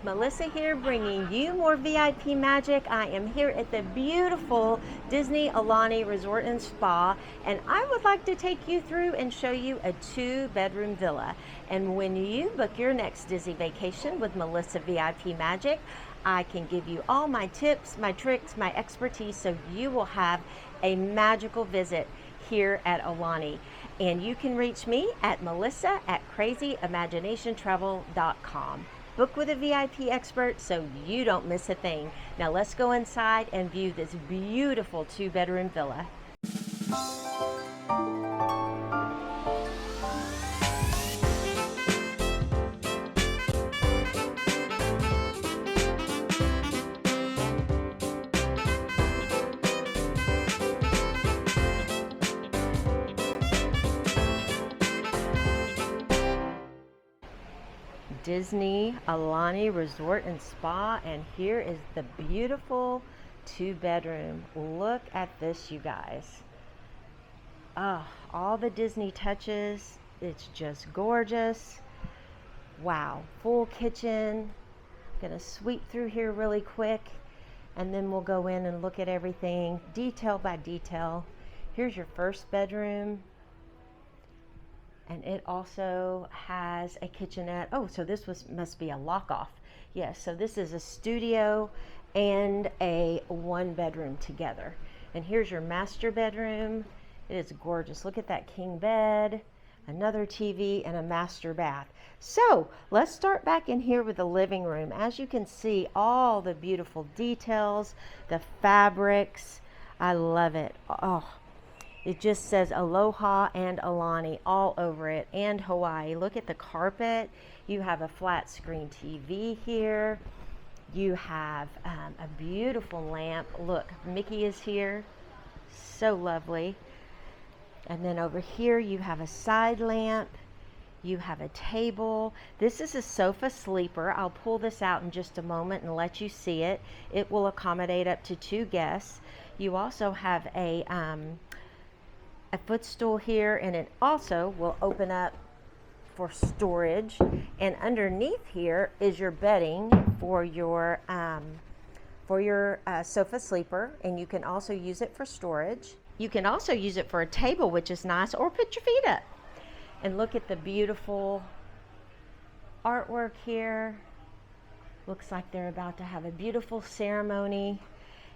Melissa here, bringing you more VIP magic. I am here at the beautiful Disney Aulani Resort and Spa, and I would like to take you through and show you a 2-bedroom villa. And when you book your next Disney vacation with Melissa VIP Magic, I can give you all my tips, my tricks, my expertise, so you will have a magical visit here at Aulani. And you can reach me at melissa@crazyimaginationtravel.com. Book with a VIP expert so you don't miss a thing. Now let's go inside and view this beautiful 2-bedroom villa. Disney Aulani Resort and Spa, and here is the beautiful 2-bedroom. Look at this, you guys. Oh, all the Disney touches. It's just gorgeous. Wow, full kitchen. I'm gonna sweep through here really quick and then we'll go in and look at everything detail by detail. Here's your first bedroom. And it also has a kitchenette. Oh, so this must be a lock-off. Yes, so this is a studio and a 1-bedroom together. And here's your master bedroom. It is gorgeous. Look at that king bed, another TV, and a master bath. So let's start back in here with the living room. As you can see, all the beautiful details, the fabrics. I love it. Oh. It just says Aloha and Aulani all over it, and Hawaii. Look at the carpet. You have a flat screen TV here. You have a beautiful lamp. Look, Mickey is here. So lovely. And then over here you have a side lamp. You have a table. This is a sofa sleeper. I'll pull this out in just a moment and let you see it. It will accommodate up to 2 guests. You also have a footstool here, and it also will open up for storage. And underneath here is your bedding for your sofa sleeper, and you can also use it for storage. You can also use it for a table, which is nice, or put your feet up. And look at the beautiful artwork here. Looks like they're about to have a beautiful ceremony.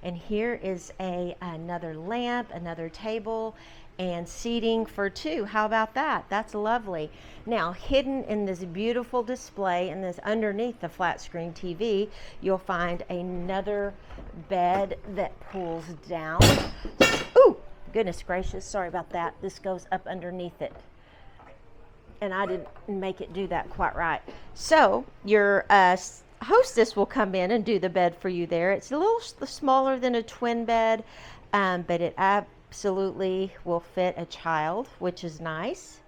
And here is another lamp, another table, and seating for 2. How about that? That's lovely. Now, hidden in this beautiful display, and this underneath the flat screen TV, you'll find another bed that pulls down. Ooh, goodness gracious, sorry about that. This goes up underneath it, and I didn't make it do that quite right. So your hostess will come in and do the bed for you there. It's a little smaller than a twin bed, but it absolutely will fit a child, which is nice.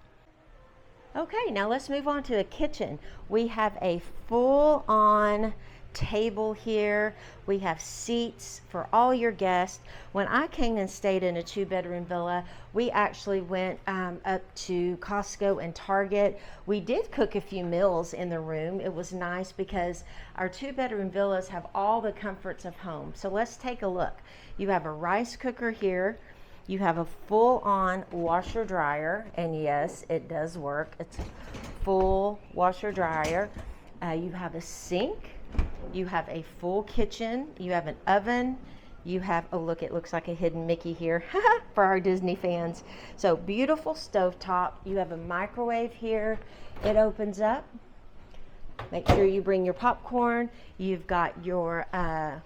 Okay, now let's move on to the kitchen. We have a full-on table here. We have seats for all your guests. When I came and stayed in a 2-bedroom villa, we actually went up to Costco and Target. We did cook a few meals in the room. It was nice because our 2-bedroom villas have all the comforts of home. So let's take a look. You have a rice cooker here. You have a full-on washer dryer, and yes, it does work. It's full washer dryer. You have a sink. You have a full kitchen. You have an oven. You have, oh look, it looks like a hidden Mickey here for our Disney fans. So beautiful stovetop. You have a microwave here. It opens up. Make sure you bring your popcorn. You've got your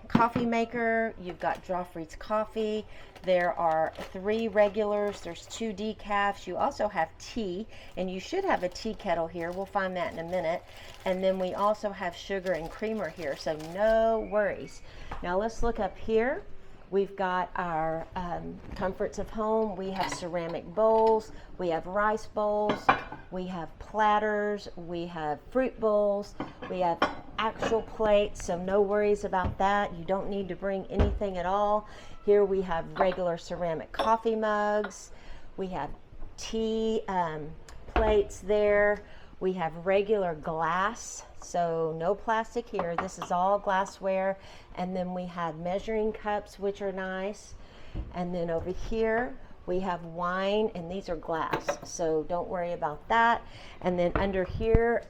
coffee maker. You've got Joffrey's coffee. There are 3 regulars. There's 2 decafs. You also have tea, and you should have a tea kettle here. We'll find that in a minute. And then we also have sugar and creamer here, so no worries. Now let's look up here. We've got our comforts of home. We have ceramic bowls. We have rice bowls. We have platters. We have fruit bowls. We have actual plates, so no worries about that. You don't need to bring anything at all. Here we have regular ceramic coffee mugs. We have tea plates there. We have regular glass, so no plastic here. This is all glassware. And then we have measuring cups, which are nice. And then over here, we have wine, and these are glass, so don't worry about that. And then under here,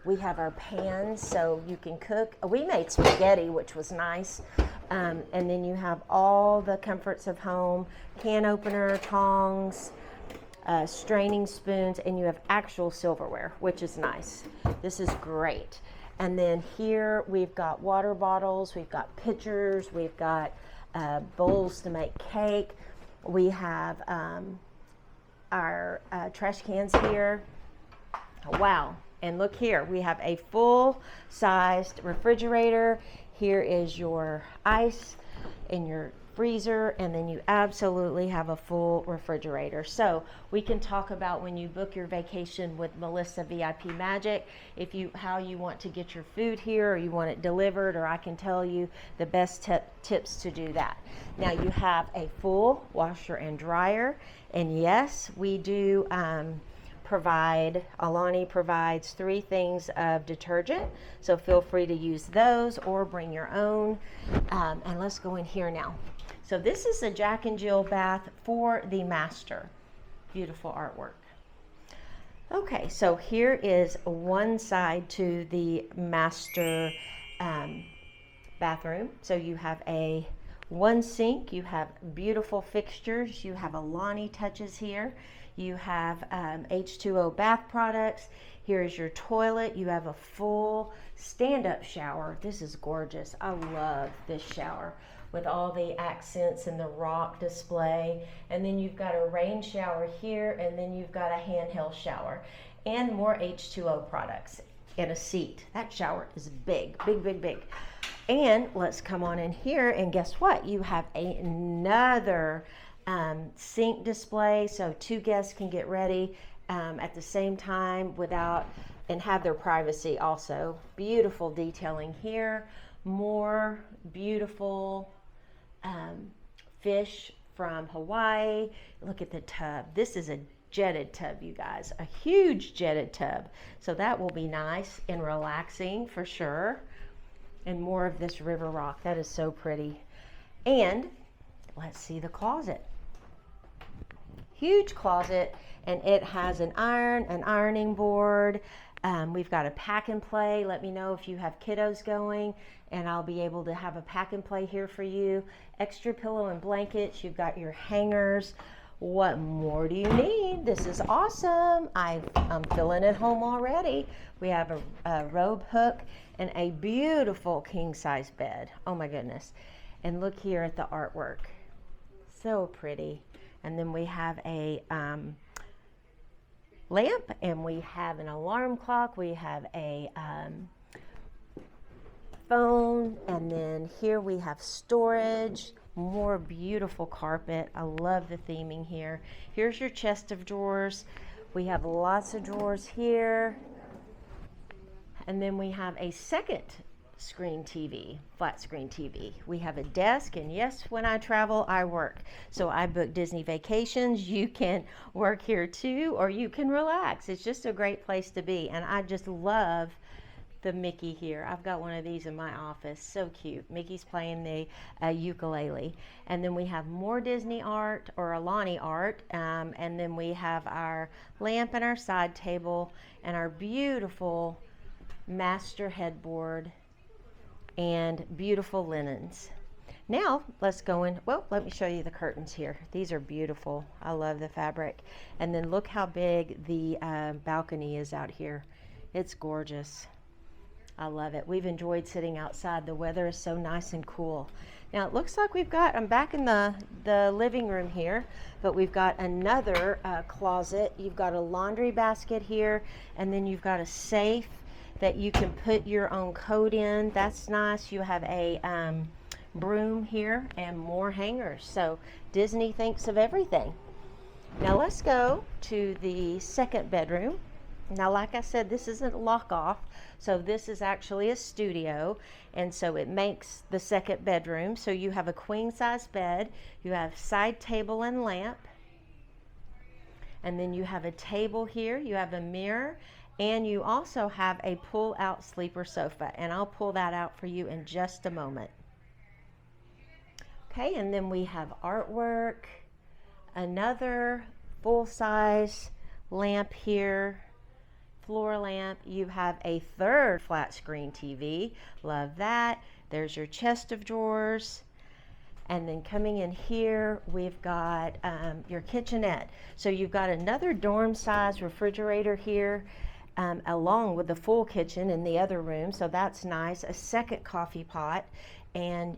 we have our pans, so you can cook. We made spaghetti, which was nice. And then you have all the comforts of home, can opener, tongs, straining spoons, and you have actual silverware, which is nice. This is great. And then here we've got water bottles, we've got pitchers, we've got bowls to make cake. We have our trash cans here. Wow. And look here, we have a full-sized refrigerator. Here is your ice in your freezer, and then you absolutely have a full refrigerator. So we can talk about when you book your vacation with Melissa VIP Magic, how you want to get your food here, or you want it delivered, or I can tell you the best tips to do that. Now you have a full washer and dryer, and yes, we do Aulani provides 3 things of detergent, so feel free to use those or bring your own. And let's go in here now. So this is a Jack and Jill bath for the master. Beautiful artwork. Okay, so here is one side to the master bathroom. So you have one sink, you have beautiful fixtures, you have Aulani touches here. You have H2O bath products. Here's your toilet. You have a full stand-up shower. This is gorgeous. I love this shower with all the accents and the rock display. And then you've got a rain shower here, and then you've got a handheld shower and more H2O products and a seat. That shower is big, big, big, big. And let's come on in here, and guess what? You have another sink display, so 2 guests can get ready at the same time and have their privacy also. Beautiful detailing here. More beautiful fish from Hawaii. Look at the tub. This is a jetted tub, you guys, a huge jetted tub. So that will be nice and relaxing for sure. And more of this river rock. That is so pretty. And let's see the closet. Huge closet, and it has an ironing board. We've got a pack and play. Let me know if you have kiddos going, and I'll be able to have a pack and play here for you. Extra pillow and blankets. You've got your hangers. What more do you need? This is awesome. I'm feeling at home already. We have a robe hook and a beautiful king-size bed. Oh my goodness. And look here at the artwork. So pretty. And then we have a lamp, and we have an alarm clock. We have a phone, and then here we have storage. More beautiful carpet. I love the theming here. Here's your chest of drawers. We have lots of drawers here. And then we have a second screen TV, flat screen TV. We have a desk, and yes, when I travel, I work. So I book Disney vacations. You can work here too, or you can relax. It's just a great place to be. And I just love the Mickey here. I've got one of these in my office. So cute. Mickey's playing the ukulele. And then we have more Disney art, or Aulani art. And then we have our lamp and our side table and our beautiful master headboard and beautiful linens. Now let's go in. Well, let me show you the curtains here. These are beautiful. I love the fabric. And then look how big the balcony is out here. It's gorgeous. I love it. We've enjoyed sitting outside. The weather is so nice and cool. Now it looks like I'm back in the living room here, but we've got another closet. You've got a laundry basket here, and then you've got a safe that you can put your own coat in. That's nice. You have a broom here and more hangers. So Disney thinks of everything. Now let's go to the second bedroom. Now, like I said, this isn't lock off. So this is actually a studio. And so it makes the second bedroom. So you have a queen size bed. You have side table and lamp. And then you have a table here. You have a mirror And you also have a pull-out sleeper sofa, and I'll pull that out for you in just a moment. Okay, and then we have artwork, another full-size lamp here, floor lamp. You have a third flat screen TV. Love that. There's your chest of drawers. And then coming in here, we've got your kitchenette. So you've got another dorm size refrigerator here, along with the full kitchen in the other room. So that's nice. A second coffee pot, and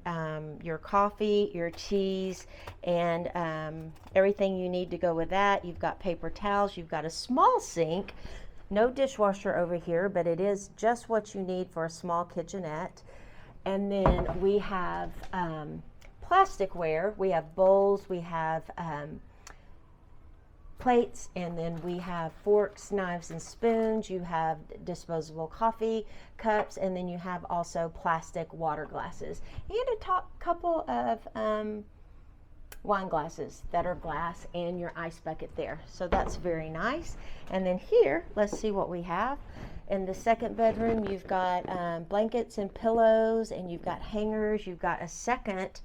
your coffee, your teas, and everything you need to go with that. You've got paper towels. You've got a small sink. No dishwasher over here, but it is just what you need for a small kitchenette. And then we have plasticware. We have bowls, we have plates, and then we have forks, knives, and spoons. You have disposable coffee cups, and then you have also plastic water glasses, and a couple of wine glasses that are glass, and your ice bucket there. So that's very nice. And then here, let's see what we have. In the second bedroom, you've got blankets and pillows, and you've got hangers. You've got a second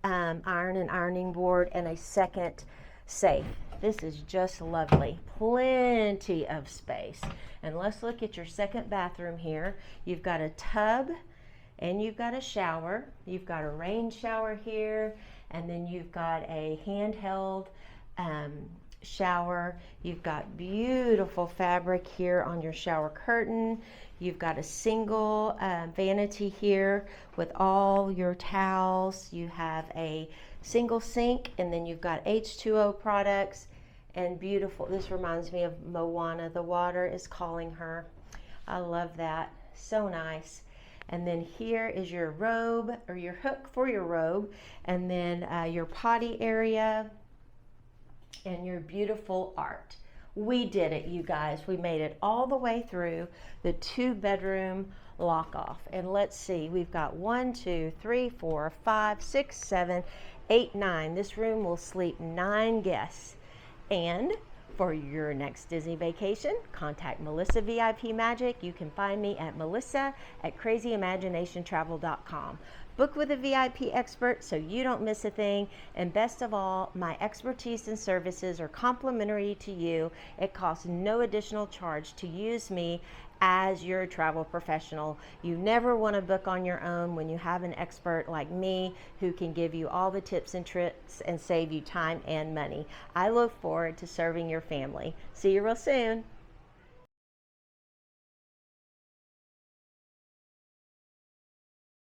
iron and ironing board, and a second safe. This is just lovely. Plenty of space. And let's look at your second bathroom here. You've got a tub, and you've got a shower. You've got a rain shower here, and then you've got a handheld shower. You've got beautiful fabric here on your shower curtain. You've got a single vanity here with all your towels. You have a single sink, and then you've got H2O products, and beautiful. This reminds me of Moana. The water is calling her. I love that. So nice. And then here is your robe, or your hook for your robe, and then your potty area, and your beautiful art. We did it, you guys. We made it all the way through the 2-bedroom lock off. And let's see, we've got 1, 2, 3, 4, 5, 6, 7, 8, 9. This room will sleep 9 guests. And for your next Disney vacation, contact Melissa VIP Magic. You can find me at melissa@crazyimaginationtravel.com. Book with a VIP expert so you don't miss a thing. And best of all, my expertise and services are complimentary to you. It costs no additional charge to use me as your travel professional. You never want to book on your own when you have an expert like me who can give you all the tips and tricks and save you time and money. I look forward to serving your family. See you real soon.